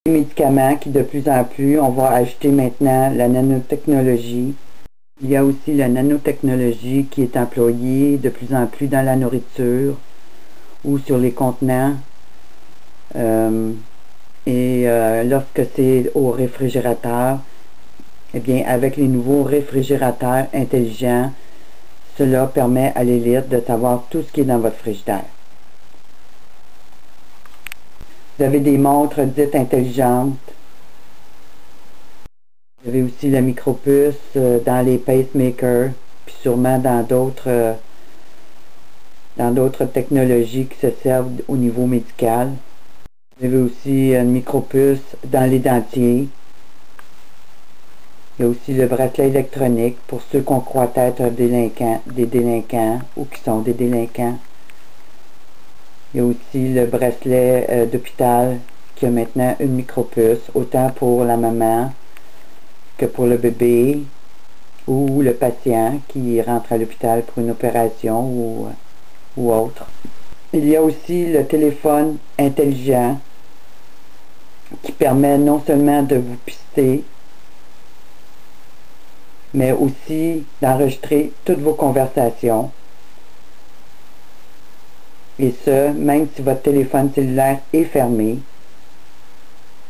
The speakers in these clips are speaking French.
Les médicaments qui de plus en plus, on va ajouter maintenant la nanotechnologie. Il y a aussi la nanotechnologie qui est employée de plus en plus dans la nourriture ou sur les contenants. Lorsque c'est au réfrigérateur, eh bien, avec les nouveaux réfrigérateurs intelligents, cela permet à l'élite de savoir tout ce qui est dans votre frigidaire. Vous avez des montres dites intelligentes. Vous avez aussi la micropuce dans les pacemakers, puis sûrement dans d'autres technologies qui se servent au niveau médical. Vous avez aussi une micropuce dans les dentiers. Il y a aussi le bracelet électronique pour ceux qu'on croit être des délinquants ou qui sont des délinquants. Il y a aussi le bracelet d'hôpital qui a maintenant une micropuce, autant pour la maman que pour le bébé ou le patient qui rentre à l'hôpital pour une opération ou autre. Il y a aussi le téléphone intelligent qui permet non seulement de vous pister, mais aussi d'enregistrer toutes vos conversations. Et ce, même si votre téléphone cellulaire est fermé.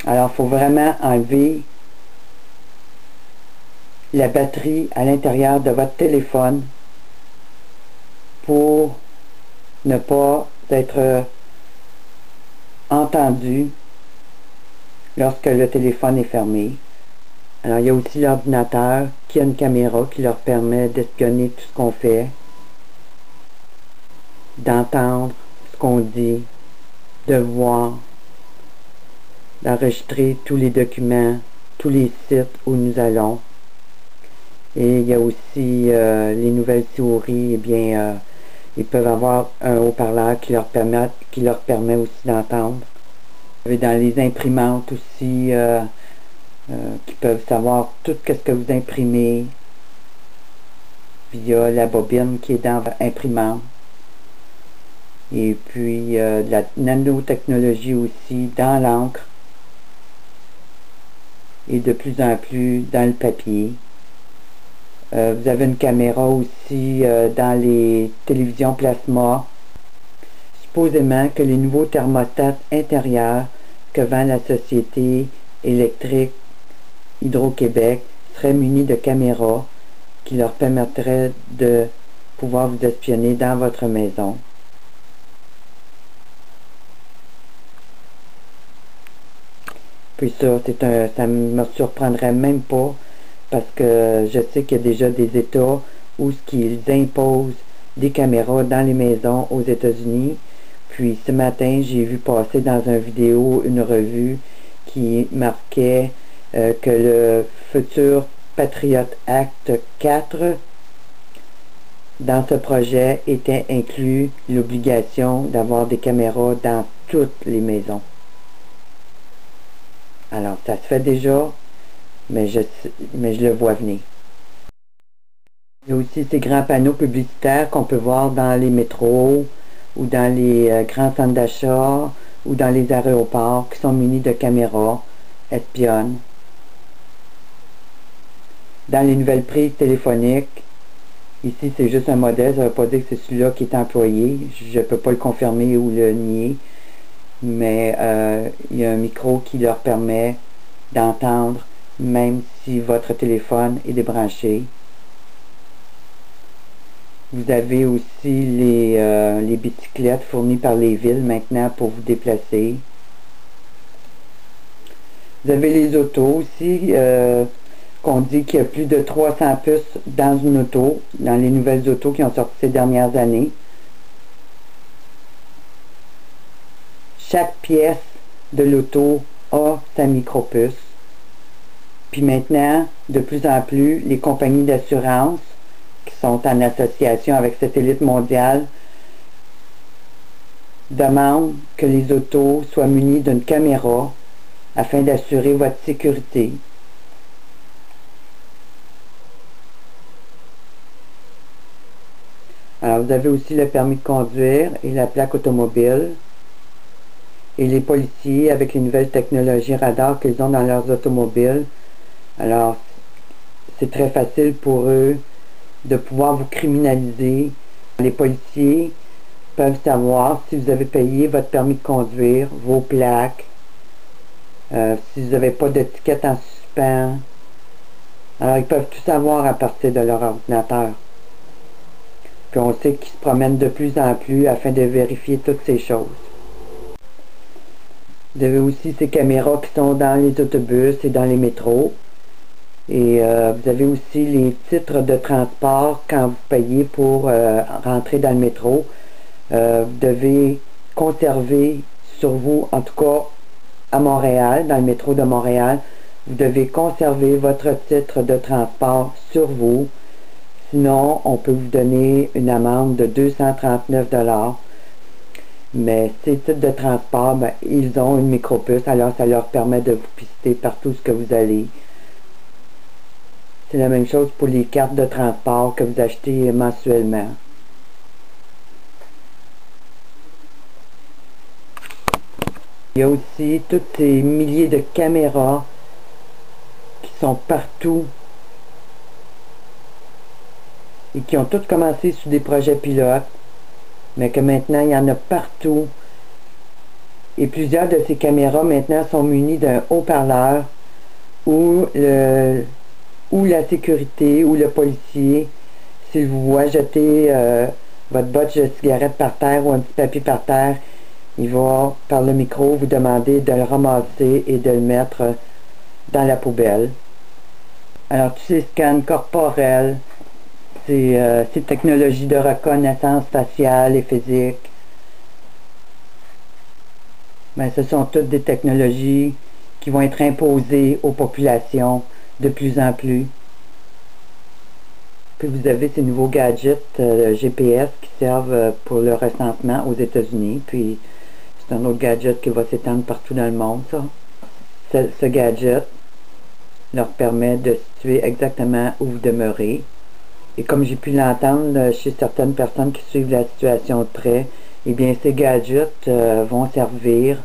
Alors, il faut vraiment enlever la batterie à l'intérieur de votre téléphone pour ne pas être entendu lorsque le téléphone est fermé. Alors, il y a aussi l'ordinateur qui a une caméra qui leur permet d'espionner tout ce qu'on fait, d'entendre ce qu'on dit, de voir, d'enregistrer tous les documents, tous les sites où nous allons. Et il y a aussi les nouvelles souris, eh bien, ils peuvent avoir un haut-parleur qui leur permet aussi d'entendre. Et dans les imprimantes aussi, qui peuvent savoir tout ce que vous imprimez via la bobine qui est dans votre imprimante. Et puis de la nanotechnologie aussi dans l'encre et de plus en plus dans le papier. Vous avez une caméra aussi dans les télévisions plasma. Supposément que les nouveaux thermostats intérieurs que vend la société électrique Hydro-Québec seraient munis de caméras qui leur permettraient de pouvoir vous espionner dans votre maison. Puis ça me surprendrait même pas parce que je sais qu'il y a déjà des États où ils imposent des caméras dans les maisons aux États-Unis. Puis ce matin, j'ai vu passer dans une vidéo une revue qui marquait que le futur Patriot Act 4, dans ce projet, était inclus l'obligation d'avoir des caméras dans toutes les maisons. Alors, ça se fait déjà, mais je le vois venir. Il y a aussi ces grands panneaux publicitaires qu'on peut voir dans les métros ou dans les grands centres d'achat ou dans les aéroports qui sont munis de caméras espionnes. Dans les nouvelles prises téléphoniques, ici c'est juste un modèle, ça ne veut pas dire que c'est celui-là qui est employé, je ne peux pas le confirmer ou le nier, mais il y a un micro qui leur permet d'entendre même si votre téléphone est débranché. Vous avez aussi les bicyclettes fournies par les villes maintenant pour vous déplacer. Vous avez les autos aussi, qu'on dit qu'il y a plus de 300 puces dans une auto, dans les nouvelles autos qui ont sorti ces dernières années. Chaque pièce de l'auto a sa micropuce. Puis maintenant, de plus en plus, les compagnies d'assurance qui sont en association avec Satellite Mondial demandent que les autos soient munies d'une caméra afin d'assurer votre sécurité. Alors, vous avez aussi le permis de conduire et la plaque automobile. et les policiers avec les nouvelles technologies radar qu'ils ont dans leurs automobiles. Alors, c'est très facile pour eux de pouvoir vous criminaliser. Les policiers peuvent savoir si vous avez payé votre permis de conduire, vos plaques, si vous n'avez pas d'étiquette en suspens. Alors, ils peuvent tout savoir à partir de leur ordinateur. Puis on sait qu'ils se promènent de plus en plus afin de vérifier toutes ces choses. Vous avez aussi ces caméras qui sont dans les autobus et dans les métros. Et vous avez aussi les titres de transport quand vous payez pour rentrer dans le métro. Vous devez conserver sur vous, en tout cas à Montréal, dans le métro de Montréal, vous devez conserver votre titre de transport sur vous. Sinon, on peut vous donner une amende de 239 $. Mais ces titres de transport, ben, ils ont une micropuce, alors ça leur permet de vous pister partout ce que vous allez. C'est la même chose pour les cartes de transport que vous achetez mensuellement. Il y a aussi tous ces milliers de caméras qui sont partout et qui ont toutes commencé sous des projets pilotes, mais que maintenant il y en a partout. Et plusieurs de ces caméras maintenant sont munies d'un haut-parleur où la sécurité ou le policier, s'il vous voit jeter votre botte de cigarette par terre ou un petit papier par terre, il va, par le micro, vous demander de le ramasser et de le mettre dans la poubelle. Alors, tous ces scans corporels, ces technologies de reconnaissance faciale et physique, ben, ce sont toutes des technologies qui vont être imposées aux populations de plus en plus. Puis vous avez ces nouveaux gadgets GPS qui servent pour le recensement aux États-Unis. Puis c'est un autre gadget qui va s'étendre partout dans le monde, ça. Ce gadget leur permet de situer exactement où vous demeurez. Et comme j'ai pu l'entendre chez certaines personnes qui suivent la situation de près, eh bien ces gadgets vont servir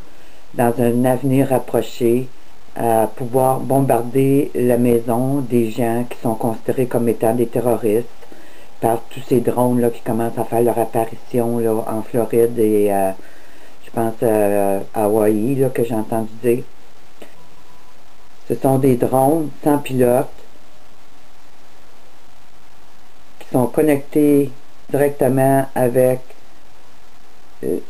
dans un avenir rapproché à pouvoir bombarder la maison des gens qui sont considérés comme étant des terroristes par tous ces drones là, qui commencent à faire leur apparition là, en Floride et je pense à Hawaï là, que j'ai entendu dire. Ce sont des drones sans pilote qui sont connectés directement avec le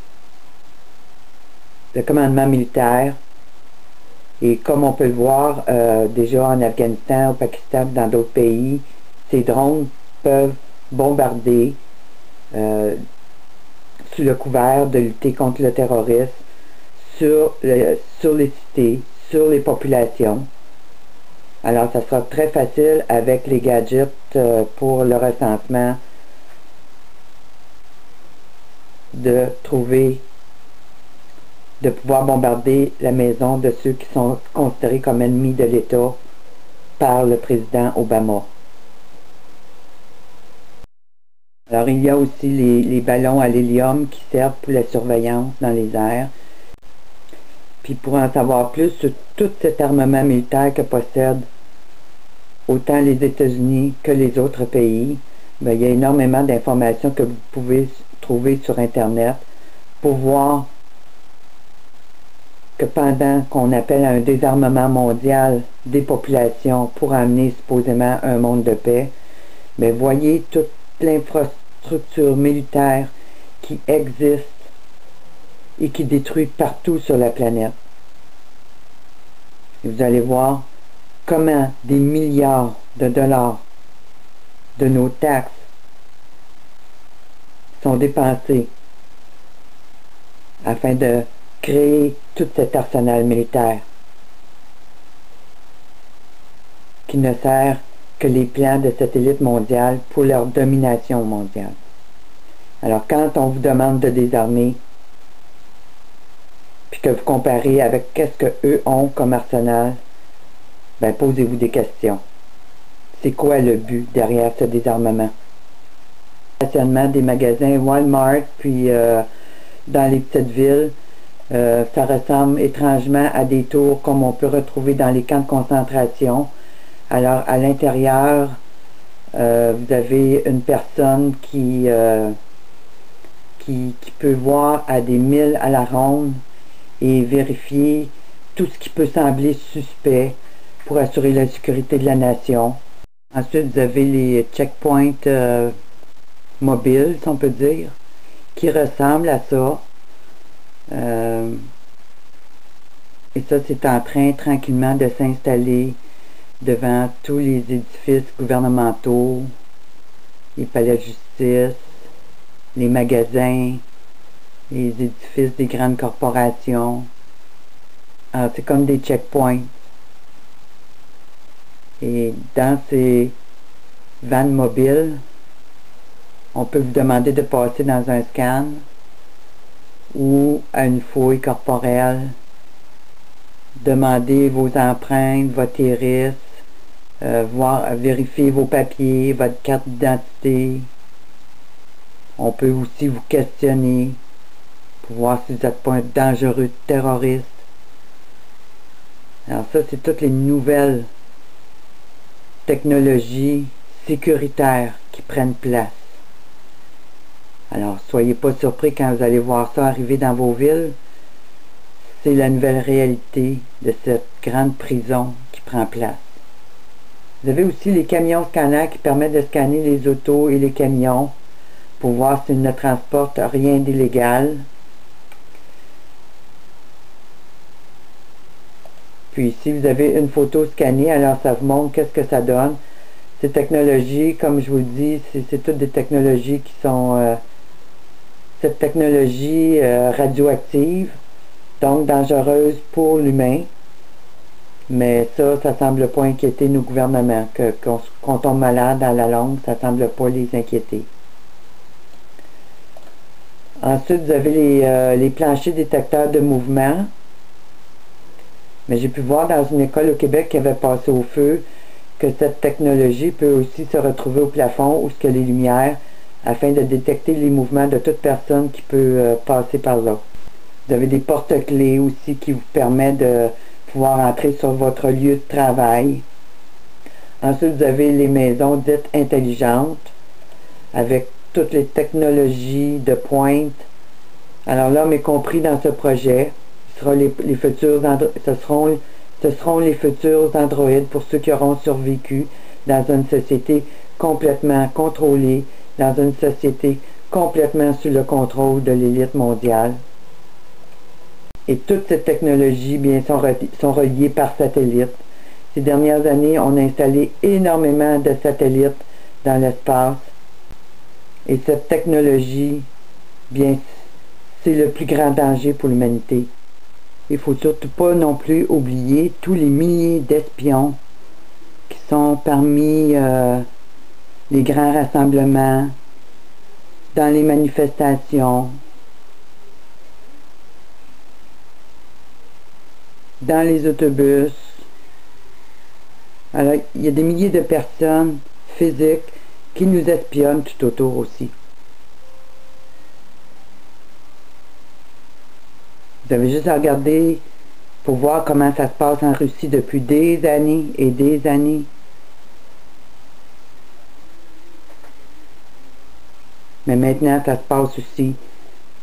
commandement militaire. Et comme on peut le voir déjà en Afghanistan, au Pakistan, dans d'autres pays, ces drones peuvent bombarder sous le couvert de lutter contre le terrorisme sur les cités, sur les populations. Alors ça sera très facile avec les gadgets pour le recensement de pouvoir bombarder la maison de ceux qui sont considérés comme ennemis de l'État par le président Obama. Alors il y a aussi les ballons à l'hélium qui servent pour la surveillance dans les airs. Puis pour en savoir plus sur tout cet armement militaire que possèdent autant les États-Unis que les autres pays, ben, il y a énormément d'informations que vous pouvez trouver sur Internet pour voir que pendant qu'on appelle à un désarmement mondial des populations pour amener supposément un monde de paix, mais voyez toute l'infrastructure militaire qui existe et qui détruit partout sur la planète. Et vous allez voir comment des milliards de dollars de nos taxes sont dépensés afin de créer tout cet arsenal militaire qui ne sert que les plans de cette élite mondiale pour leur domination mondiale. Alors quand on vous demande de désarmer, puis que vous comparez avec qu'est-ce que eux ont comme arsenal, ben posez-vous des questions. C'est quoi le but derrière ce désarmement? Le stationnement des magasins Walmart, puis dans les petites villes, Ça ressemble étrangement à des tours comme on peut retrouver dans les camps de concentration. Alors, à l'intérieur, vous avez une personne qui peut voir à des milles à la ronde et vérifier tout ce qui peut sembler suspect pour assurer la sécurité de la nation. Ensuite, vous avez les checkpoints mobiles, si on peut dire, qui ressemblent à ça. Et ça, c'est en train tranquillement de s'installer devant tous les édifices gouvernementaux, les palais de justice, les magasins, les édifices des grandes corporations. Alors, c'est comme des checkpoints. Et dans ces vannes mobiles, on peut vous demander de passer dans un scan ou à une fouille corporelle, demander vos empreintes, votre iris, vérifier vos papiers, votre carte d'identité. On peut aussi vous questionner pour voir si vous n'êtes pas un dangereux terroriste. Alors ça, c'est toutes les nouvelles technologies sécuritaires qui prennent place. Alors, soyez pas surpris quand vous allez voir ça arriver dans vos villes. C'est la nouvelle réalité de cette grande prison qui prend place. Vous avez aussi les camions scanners qui permettent de scanner les autos et les camions pour voir s'ils ne transportent rien d'illégal. Puis si vous avez une photo scannée, alors ça vous montre qu'est-ce que ça donne. Ces technologies, comme je vous dis, c'est toutes des technologies qui sont cette technologie radioactive, donc dangereuse pour l'humain. Mais ça semble pas inquiéter nos gouvernements. Qu'on tombe malade à la longue, ça semble pas les inquiéter. Ensuite, vous avez les planchers détecteurs de mouvement. Mais j'ai pu voir dans une école au Québec qui avait passé au feu que cette technologie peut aussi se retrouver au plafond ou ce que les lumières afin de détecter les mouvements de toute personne qui peut passer par là. Vous avez des porte-clés aussi qui vous permettent de pouvoir entrer sur votre lieu de travail. Ensuite, vous avez les maisons dites intelligentes avec toutes les technologies de pointe. Alors là, mais compris dans ce projet, ce seront les futurs androïdes pour ceux qui auront survécu dans une société complètement contrôlée, dans une société complètement sous le contrôle de l'élite mondiale. Et toutes ces technologies bien, sont reliées par satellite. Ces dernières années, on a installé énormément de satellites dans l'espace. Et cette technologie, bien, c'est le plus grand danger pour l'humanité. Il ne faut surtout pas non plus oublier tous les milliers d'espions qui sont parmi les grands rassemblements, dans les manifestations, dans les autobus. Alors, il y a des milliers de personnes physiques qui nous espionnent tout autour aussi. Vous avez juste à regarder pour voir comment ça se passe en Russie depuis des années et des années. Mais maintenant, ça se passe aussi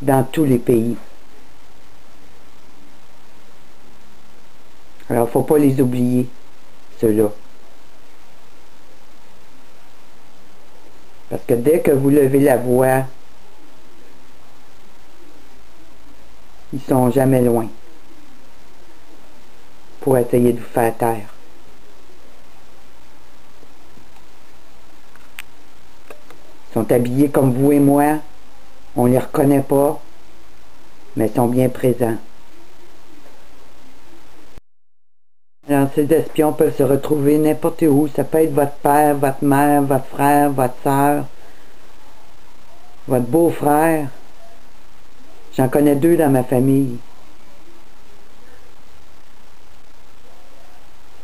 dans tous les pays. Alors, il ne faut pas les oublier, ceux-là. Parce que dès que vous levez la voix, ils sont jamais loin pour essayer de vous faire taire. Ils sont habillés comme vous et moi, on les reconnaît pas, mais ils sont bien présents. Alors ces espions peuvent se retrouver n'importe où, ça peut être votre père, votre mère, votre frère, votre soeur, votre beau-frère. J'en connais 2 dans ma famille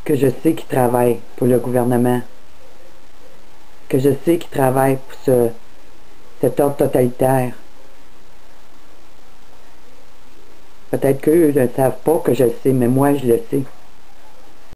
que je sais qui travaillent pour le gouvernement, que je sais qui travaillent pour cet ordre totalitaire. Peut-être qu'eux ne savent pas que je le sais, mais moi, je le sais.